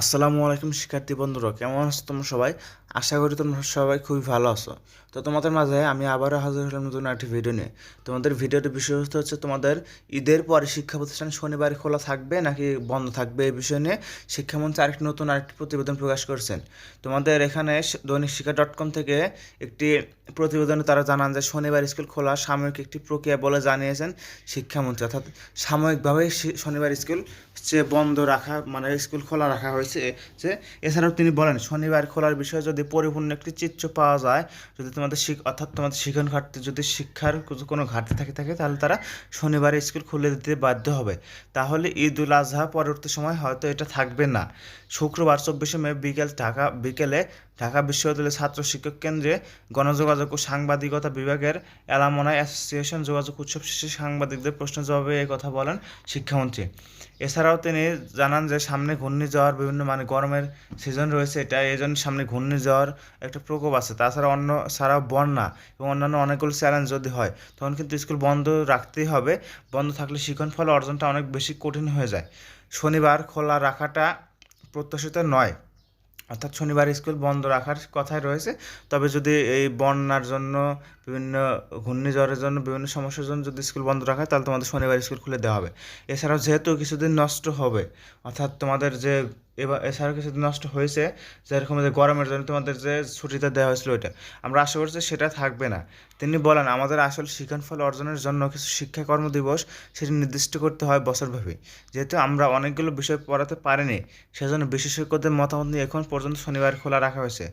আসসালামু আলাইকুম শিক্ষার্থী বন্ধুরা, কেমন আছো তোমরা সবাই? আশা করি তোমরা সবাই খুবই ভালো আছো। তো তোমাদের মাঝে আমি আবারও হাজির হলাম নতুন একটি ভিডিও নিয়ে। তোমাদের ভিডিওটির বিষয়বস্তু হচ্ছে তোমাদের ঈদের পরে শিক্ষা প্রতিষ্ঠান শনিবার খোলা থাকবে নাকি বন্ধ থাকবে, এই বিষয় নিয়ে শিক্ষামন্ত্রী আরেকটি প্রতিবেদন প্রকাশ করেছেন। তোমাদের এখানে দৈনিক শিক্ষা .com থেকে একটি প্রতিবেদনে তারা জানান যে শনিবার স্কুল খোলা সাময়িক একটি প্রক্রিয়া বলে জানিয়েছেন শিক্ষামন্ত্রী, অর্থাৎ সাময়িকভাবে শনিবার স্কুল বন্ধ রাখা মানে স্কুল খোলা রাখা হয়েছে। যে এছাড়াও তিনি বলেন শনিবার খোলার বিষয়ে যদি পরিপূর্ণ একটি চিত্র পাওয়া যায়, যদি তোমাদের অর্থাৎ তোমাদের শিক্ষণ ঘাটতি, যদি শিক্ষার কোনো ঘাটতি থাকে তাহলে তারা শনিবারে স্কুল খুলে দিতে বাধ্য হবে। তাহলে ঈদ উল আজহা পরবর্তী সময় হয়তো এটা থাকবে না। শুক্রবার 24শে মে বিকেলে ঢাকা বিশ্ববিদ্যালয়ের ছাত্র শিক্ষক কেন্দ্রে গণযোগাযোগ ও সাংবাদিকতা বিভাগের অ্যালামনাই অ্যাসোসিয়েশন যোগাযোগ উৎসব শেষে সাংবাদিকদের প্রশ্নের জবাবে এই কথা বলেন শিক্ষামন্ত্রী। এছাড়াও তিনি জানান যে সামনে ঘূর্ণিঝড় বিভিন্ন গরমের সিজন রয়েছে, এটা এই জন্য সামনে ঘূর্ণিঝড় একটা প্রকোপ আছে, তাছাড়া ছাড়াও বন্যা এবং অন্যান্য অনেকগুলো চ্যালেঞ্জ যদি হয় তখন কিন্তু স্কুল বন্ধ রাখতেই হবে। বন্ধ থাকলে শিক্ষণ ফল অর্জনটা অনেক বেশি কঠিন হয়ে যায়। শনিবার খোলা রাখাটা প্রত্যাশিত নয়, অর্থাৎ শনিবার স্কুল বন্ধ রাখার কথাই রয়েছে। তবে যদি এই বন্যার জন্য, বিভিন্ন ঘূর্ণিঝড়ের জন্য, বিভিন্ন সমস্যার জন্য যদি স্কুল বন্ধ রাখা হয় তাহলে তোমাদের শনিবার স্কুল খুলে দেওয়া হবে। এছাড়াও যেহেতু কিছুদিন নষ্ট হবে, অর্থাৎ তোমাদের যে এছাড়াও কিছুদিন নষ্ট হয়েছে, যেরকম যে গরমের জন্য তোমাদের যে ছুটিটা দেওয়া হয়েছিল ওইটা, আমরা আশা করছি সেটা থাকবে না। তিনি বলেন আমাদের আসল শিক্ষণ ফল অর্জনের জন্য কিছু শিক্ষা কর্মদিবস সেটি নির্দিষ্ট করতে হয় বছরব্যাপী। যেহেতু আমরা অনেকগুলো বিষয় পড়াতে পারিনি, সেজন্য বিশেষজ্ঞদের মতামত নিয়ে এখন পর্যন্ত শনিবার খোলা রাখা হয়েছে।